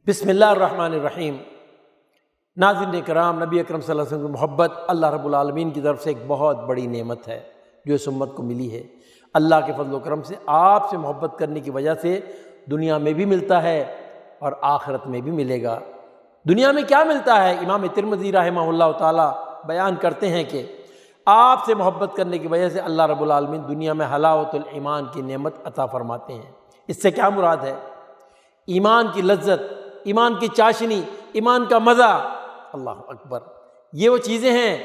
بسم اللہ الرحمن الرحیم۔ ناظرین کرام، نبی اکرم صلی اللہ علیہ وسلم کی محبت اللہ رب العالمین کی طرف سے ایک بہت بڑی نعمت ہے جو اس امت کو ملی ہے۔ اللہ کے فضل و کرم سے آپ سے محبت کرنے کی وجہ سے دنیا میں بھی ملتا ہے اور آخرت میں بھی ملے گا۔ دنیا میں کیا ملتا ہے؟ امام ترمذی رحمہ اللہ تعالی بیان کرتے ہیں کہ آپ سے محبت کرنے کی وجہ سے اللہ رب العالمین دنیا میں حلاوت الایمان کی نعمت عطا فرماتے ہیں۔ اس سے کیا مراد ہے؟ ایمان کی لذت، ایمان کی چاشنی، ایمان کا مزہ، اللہ اکبر، یہ وہ چیزیں ہیں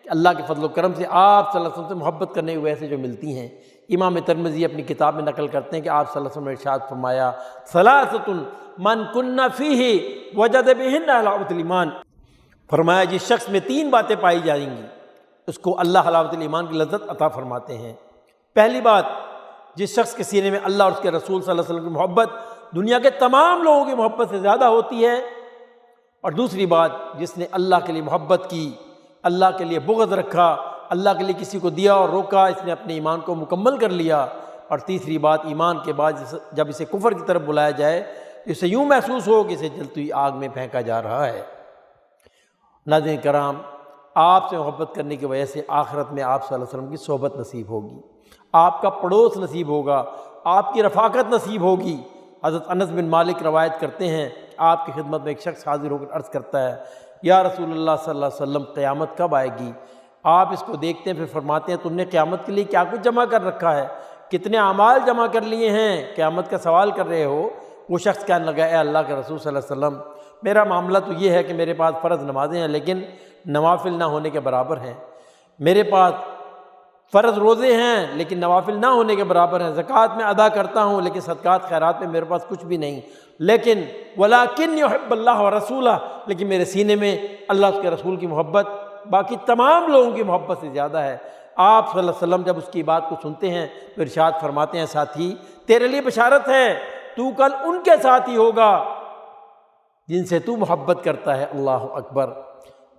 کہ اللہ کے فضل و کرم سے آپ صلی اللہ علیہ وسلم سے محبت کرنے کی وجہ سے جو ملتی ہیں۔ امام ترمذی اپنی کتاب میں نقل کرتے ہیں کہ آپ صلی اللہ علیہ وسلم نے ارشاد فرمایا، ثلاثۃ من کن فیہ وجد بہن حلاوۃ الایمان، فرمایا جس شخص میں تین باتیں پائی جائیں گی اس کو اللہ حلاوت الایمان کی لذت عطا فرماتے ہیں۔ پہلی بات، جس شخص کے سینے میں اللہ اور اس کے رسول صلی اللہ علیہ وسلم کی محبت دنیا کے تمام لوگوں کی محبت سے زیادہ ہوتی ہے، اور دوسری بات، جس نے اللہ کے لیے محبت کی، اللہ کے لیے بغض رکھا، اللہ کے لیے کسی کو دیا اور روکا، اس نے اپنے ایمان کو مکمل کر لیا، اور تیسری بات، ایمان کے بعد جب اسے کفر کی طرف بلایا جائے اسے یوں محسوس ہو کہ اسے جلتی ہوئی آگ میں پھینکا جا رہا ہے۔ ناظرین کرام، آپ سے محبت کرنے کی وجہ سے آخرت میں آپ صلی اللہ علیہ وسلم کی صحبت نصیب ہوگی، آپ کا پڑوس نصیب ہوگا، آپ کی رفاقت نصیب ہوگی۔ حضرت انس بن مالک روایت کرتے ہیں کہ آپ کی خدمت میں ایک شخص حاضر ہو کر عرض کرتا ہے، یا رسول اللہ صلی اللہ علیہ وسلم، قیامت کب آئے گی؟ آپ اس کو دیکھتے ہیں، پھر فرماتے ہیں، تم نے قیامت کے لیے کیا کچھ جمع کر رکھا ہے؟ کتنے اعمال جمع کر لیے ہیں؟ قیامت کا سوال کر رہے ہو؟ وہ شخص کہنے لگا، اے اللہ کے رسول صلی اللہ علیہ وسلم، میرا معاملہ تو یہ ہے کہ میرے پاس فرض نمازیں ہیں لیکن نوافل نہ ہونے کے برابر ہیں، میرے پاس فرض روزے ہیں لیکن نوافل نہ ہونے کے برابر ہیں، زکوٰۃ میں ادا کرتا ہوں لیکن صدقات خیرات میں میرے پاس کچھ بھی نہیں، لیکن ولیکن یحب اللہ ورسولہ، لیکن میرے سینے میں اللہ اس کے رسول کی محبت باقی تمام لوگوں کی محبت سے زیادہ ہے۔ آپ صلی اللہ علیہ وسلم جب اس کی بات کو سنتے ہیں تو ارشاد فرماتے ہیں، ساتھی تیرے لیے بشارت ہے، تو کل ان کے ساتھ ہی ہوگا جن سے تو محبت کرتا ہے۔ اللہ اکبر۔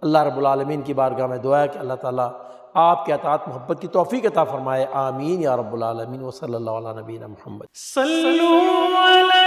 اللہ رب العالمین کی بارگاہ میں دعا ہے کہ اللہ تعالیٰ آپ کے اطاعت محبت کی توفیق عطا فرمائے، آمین یا رب العالمین، وصلی اللہ علی نبینا محمد۔ صلو علی